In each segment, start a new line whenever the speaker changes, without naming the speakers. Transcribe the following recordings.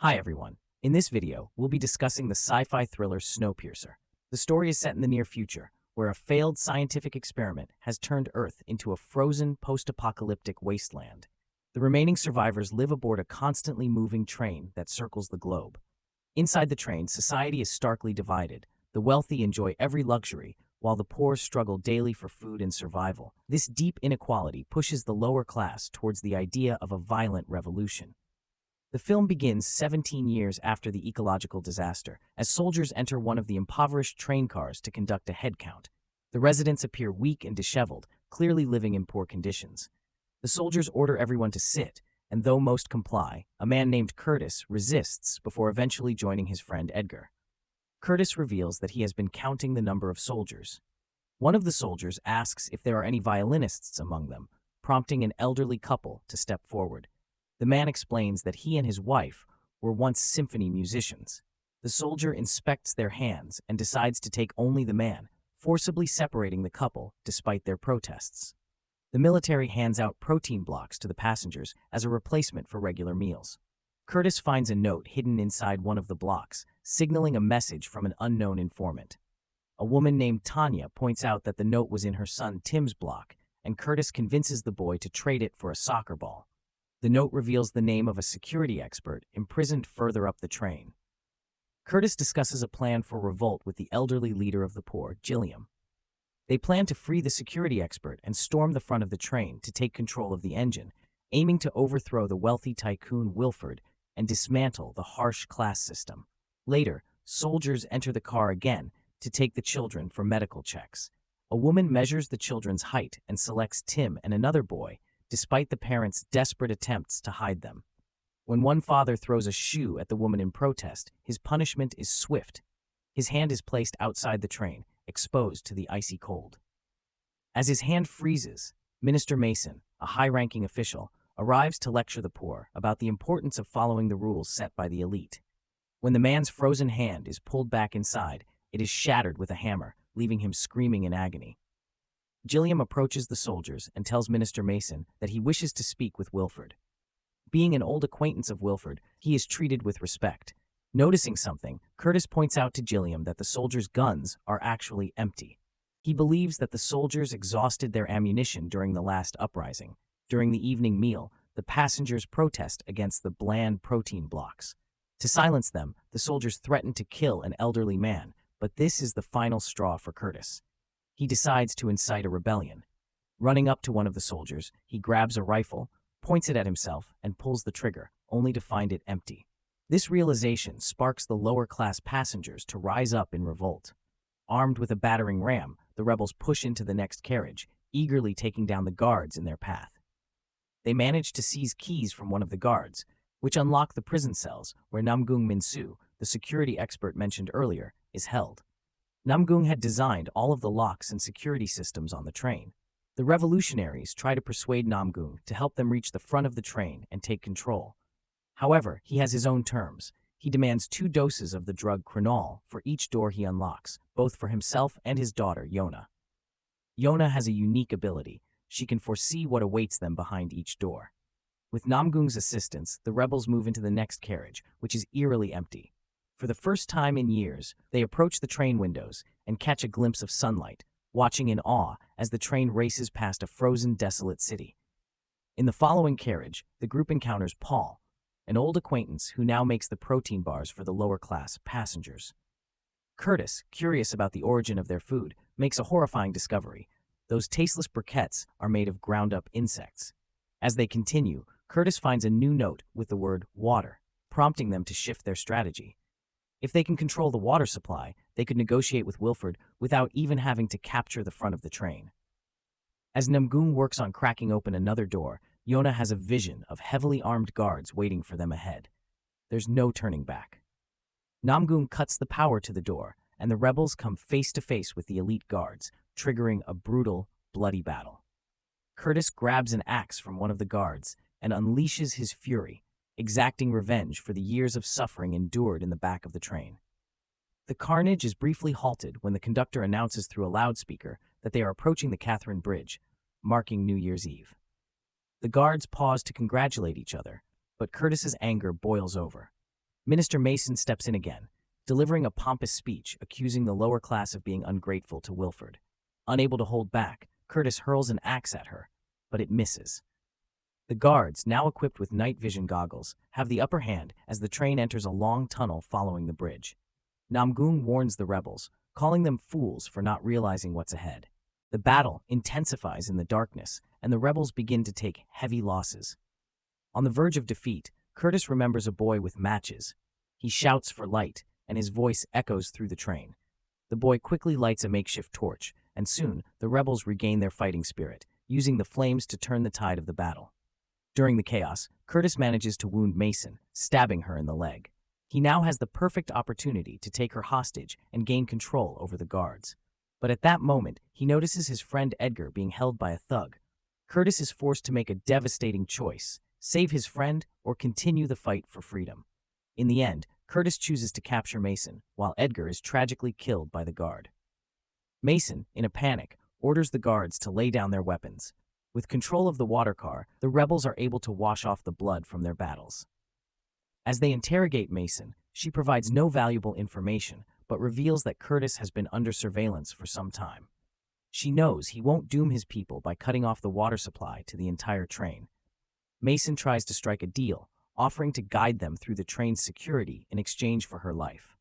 Hi everyone. In this video, we'll be discussing the sci-fi thriller Snowpiercer. The story is set in the near future, where a failed scientific experiment has turned Earth into a frozen post-apocalyptic wasteland. The remaining survivors live aboard a constantly moving train that circles the globe. Inside the train, society is starkly divided. The wealthy enjoy every luxury, while the poor struggle daily for food and survival. This deep inequality pushes the lower class towards the idea of a violent revolution. The film begins 17 years after the ecological disaster, as soldiers enter one of the impoverished train cars to conduct a head count. The residents appear weak and disheveled, clearly living in poor conditions. The soldiers order everyone to sit, and though most comply, a man named Curtis resists before eventually joining his friend Edgar. Curtis reveals that he has been counting the number of soldiers. One of the soldiers asks if there are any violinists among them, prompting an elderly couple to step forward. The man explains that he and his wife were once symphony musicians. The soldier inspects their hands and decides to take only the man, forcibly separating the couple despite their protests. The military hands out protein blocks to the passengers as a replacement for regular meals. Curtis finds a note hidden inside one of the blocks, signaling a message from an unknown informant. A woman named Tanya points out that the note was in her son Tim's block, and Curtis convinces the boy to trade it for a soccer ball. The note reveals the name of a security expert imprisoned further up the train. Curtis discusses a plan for revolt with the elderly leader of the poor, Gilliam. They plan to free the security expert and storm the front of the train to take control of the engine, aiming to overthrow the wealthy tycoon Wilford and dismantle the harsh class system. Later, soldiers enter the car again to take the children for medical checks. A woman measures the children's height and selects Tim and another boy, despite the parents' desperate attempts to hide them. When one father throws a shoe at the woman in protest, his punishment is swift. His hand is placed outside the train, exposed to the icy cold. As his hand freezes, Minister Mason, a high-ranking official, arrives to lecture the poor about the importance of following the rules set by the elite. When the man's frozen hand is pulled back inside, it is shattered with a hammer, leaving him screaming in agony. Gilliam approaches the soldiers and tells Minister Mason that he wishes to speak with Wilford. Being an old acquaintance of Wilford, he is treated with respect. Noticing something, Curtis points out to Gilliam that the soldiers' guns are actually empty. He believes that the soldiers exhausted their ammunition during the last uprising. During the evening meal, the passengers protest against the bland protein blocks. To silence them, the soldiers threaten to kill an elderly man, but this is the final straw for Curtis. He decides to incite a rebellion. Running up to one of the soldiers, he grabs a rifle, points it at himself, and pulls the trigger, only to find it empty. This realization sparks the lower-class passengers to rise up in revolt. Armed with a battering ram, the rebels push into the next carriage, eagerly taking down the guards in their path. They manage to seize keys from one of the guards, which unlock the prison cells where Namgung Minsu, the security expert mentioned earlier, is held. Namgung had designed all of the locks and security systems on the train. The revolutionaries try to persuade Namgung to help them reach the front of the train and take control. However, he has his own terms. He demands 2 doses of the drug Crenol for each door he unlocks, both for himself and his daughter, Yona. Yona has a unique ability. She can foresee what awaits them behind each door. With Namgung's assistance, the rebels move into the next carriage, which is eerily empty. For the first time in years, they approach the train windows and catch a glimpse of sunlight, watching in awe as the train races past a frozen, desolate city. In the following carriage, the group encounters Paul, an old acquaintance who now makes the protein bars for the lower-class passengers. Curtis, curious about the origin of their food, makes a horrifying discovery. Those tasteless briquettes are made of ground-up insects. As they continue, Curtis finds a new note with the word water, prompting them to shift their strategy. If they can control the water supply, they could negotiate with Wilford without even having to capture the front of the train. As Namgung works on cracking open another door, Yona has a vision of heavily armed guards waiting for them ahead. There's no turning back. Namgung cuts the power to the door, and the rebels come face to face with the elite guards, triggering a brutal, bloody battle. Curtis grabs an axe from one of the guards and unleashes his fury, exacting revenge for the years of suffering endured in the back of the train. The carnage is briefly halted when the conductor announces through a loudspeaker that they are approaching the Catherine Bridge, marking New Year's Eve. The guards pause to congratulate each other, but Curtis's anger boils over. Minister Mason steps in again, delivering a pompous speech accusing the lower class of being ungrateful to Wilford. Unable to hold back, Curtis hurls an axe at her, but it misses. The guards, now equipped with night vision goggles, have the upper hand as the train enters a long tunnel following the bridge. Namgung warns the rebels, calling them fools for not realizing what's ahead. The battle intensifies in the darkness, and the rebels begin to take heavy losses. On the verge of defeat, Curtis remembers a boy with matches. He shouts for light, and his voice echoes through the train. The boy quickly lights a makeshift torch, and soon the rebels regain their fighting spirit, using the flames to turn the tide of the battle. During the chaos, Curtis manages to wound Mason, stabbing her in the leg. He now has the perfect opportunity to take her hostage and gain control over the guards. But at that moment, he notices his friend Edgar being held by a thug. Curtis is forced to make a devastating choice: save his friend or continue the fight for freedom. In the end, Curtis chooses to capture Mason, while Edgar is tragically killed by the guard. Mason, in a panic, orders the guards to lay down their weapons. With control of the water car, the rebels are able to wash off the blood from their battles. As they interrogate Mason, she provides no valuable information, but reveals that Curtis has been under surveillance for some time. She knows he won't doom his people by cutting off the water supply to the entire train. Mason tries to strike a deal, offering to guide them through the train's security in exchange for her life.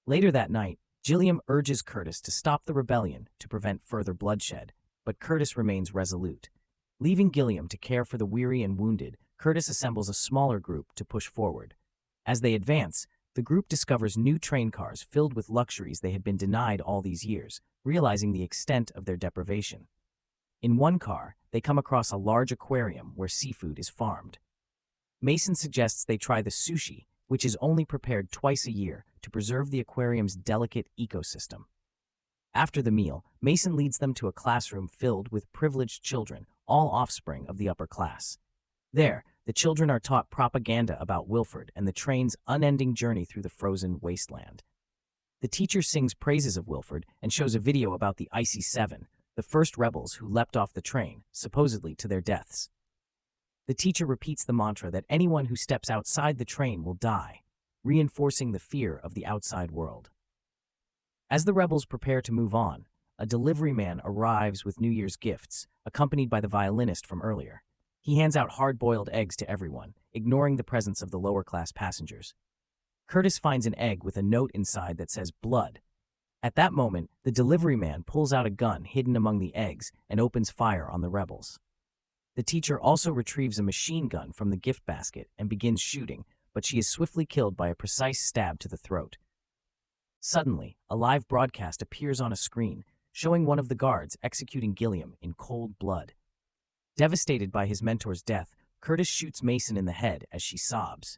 Later that night, Gilliam urges Curtis to stop the rebellion to prevent further bloodshed, but Curtis remains resolute. Leaving Gilliam to care for the weary and wounded, Curtis assembles a smaller group to push forward. As they advance, the group discovers new train cars filled with luxuries they had been denied all these years, realizing the extent of their deprivation. In one car, they come across a large aquarium where seafood is farmed. Mason suggests they try the sushi, which is only prepared twice a year to preserve the aquarium's delicate ecosystem. After the meal, Mason leads them to a classroom filled with privileged children, all offspring of the upper class. There, the children are taught propaganda about Wilford and the train's unending journey through the frozen wasteland. The teacher sings praises of Wilford and shows a video about the Icy Seven, the first rebels who leapt off the train, supposedly to their deaths. The teacher repeats the mantra that anyone who steps outside the train will die, reinforcing the fear of the outside world. As the rebels prepare to move on, a delivery man arrives with New Year's gifts, accompanied by the violinist from earlier. He hands out hard-boiled eggs to everyone, ignoring the presence of the lower-class passengers. Curtis finds an egg with a note inside that says blood. At that moment, the delivery man pulls out a gun hidden among the eggs and opens fire on the rebels. The teacher also retrieves a machine gun from the gift basket and begins shooting, but she is swiftly killed by a precise stab to the throat. Suddenly, a live broadcast appears on a screen, showing one of the guards executing Gilliam in cold blood. Devastated by his mentor's death, Curtis shoots Mason in the head as she sobs.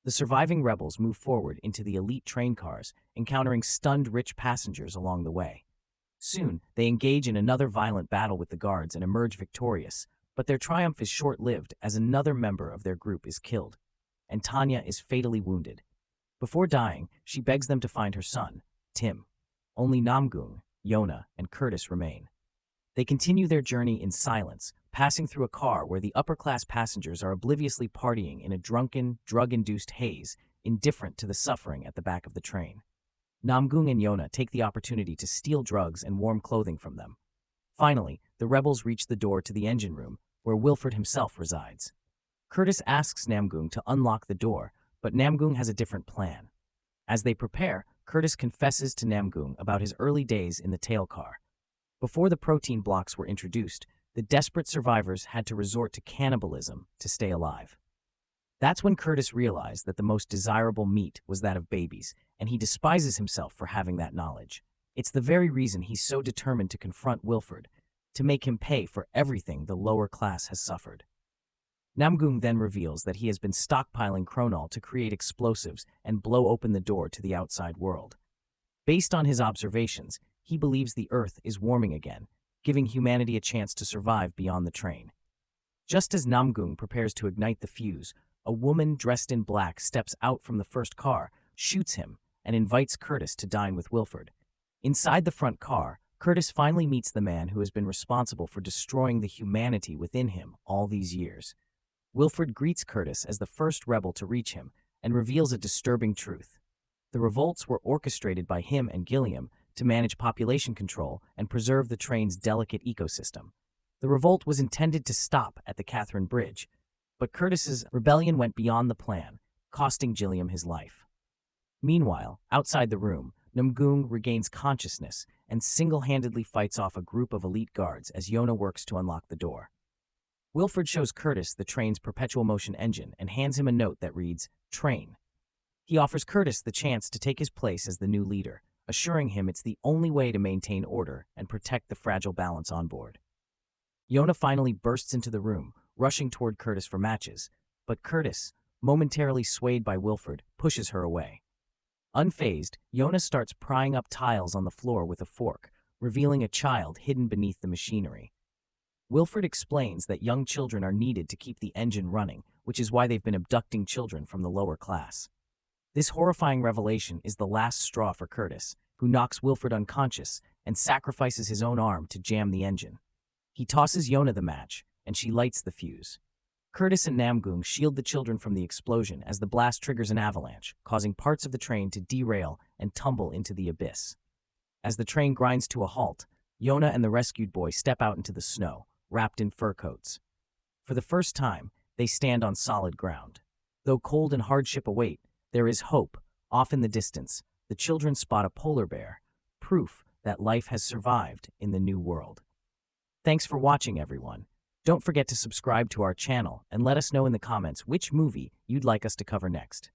The surviving rebels move forward into the elite train cars, encountering stunned rich passengers along the way. Soon, they engage in another violent battle with the guards and emerge victorious, but their triumph is short-lived as another member of their group is killed, and Tanya is fatally wounded. Before dying, she begs them to find her son, Tim. Only Namgung, Yona, and Curtis remain. They continue their journey in silence, passing through a car where the upper-class passengers are obliviously partying in a drunken, drug-induced haze, indifferent to the suffering at the back of the train. Namgung and Yona take the opportunity to steal drugs and warm clothing from them. Finally, the rebels reach the door to the engine room, where Wilford himself resides. Curtis asks Namgung to unlock the door, but Namgung has a different plan. As they prepare, Curtis confesses to Namgung about his early days in the tail car. Before the protein blocks were introduced, the desperate survivors had to resort to cannibalism to stay alive. That's when Curtis realized that the most desirable meat was that of babies, and he despises himself for having that knowledge. It's the very reason he's so determined to confront Wilford, to make him pay for everything the lower class has suffered. Namgung then reveals that he has been stockpiling chronol to create explosives and blow open the door to the outside world. Based on his observations, he believes the Earth is warming again, giving humanity a chance to survive beyond the train. Just as Namgung prepares to ignite the fuse, a woman dressed in black steps out from the first car, shoots him, and invites Curtis to dine with Wilford. Inside the front car, Curtis finally meets the man who has been responsible for destroying the humanity within him all these years. Wilford greets Curtis as the first rebel to reach him and reveals a disturbing truth. The revolts were orchestrated by him and Gilliam to manage population control and preserve the train's delicate ecosystem. The revolt was intended to stop at the Catherine Bridge, but Curtis's rebellion went beyond the plan, costing Gilliam his life. Meanwhile, outside the room, Namgung regains consciousness and single-handedly fights off a group of elite guards as Yona works to unlock the door. Wilford shows Curtis the train's perpetual motion engine and hands him a note that reads, "Train." He offers Curtis the chance to take his place as the new leader, assuring him it's the only way to maintain order and protect the fragile balance on board. Yona finally bursts into the room, rushing toward Curtis for matches, but Curtis, momentarily swayed by Wilford, pushes her away. Unfazed, Yona starts prying up tiles on the floor with a fork, revealing a child hidden beneath the machinery. Wilford explains that young children are needed to keep the engine running, which is why they've been abducting children from the lower class. This horrifying revelation is the last straw for Curtis, who knocks Wilford unconscious and sacrifices his own arm to jam the engine. He tosses Yona the match, and she lights the fuse. Curtis and Namgung shield the children from the explosion as the blast triggers an avalanche, causing parts of the train to derail and tumble into the abyss. As the train grinds to a halt, Yona and the rescued boy step out into the snow, wrapped in fur coats. For the first time, they stand on solid ground. Though cold and hardship await, there is hope. Off in the distance, the children spot a polar bear, proof that life has survived in the new world. Thanks for watching, everyone. Don't forget to subscribe to our channel and let us know in the comments which movie you'd like us to cover next.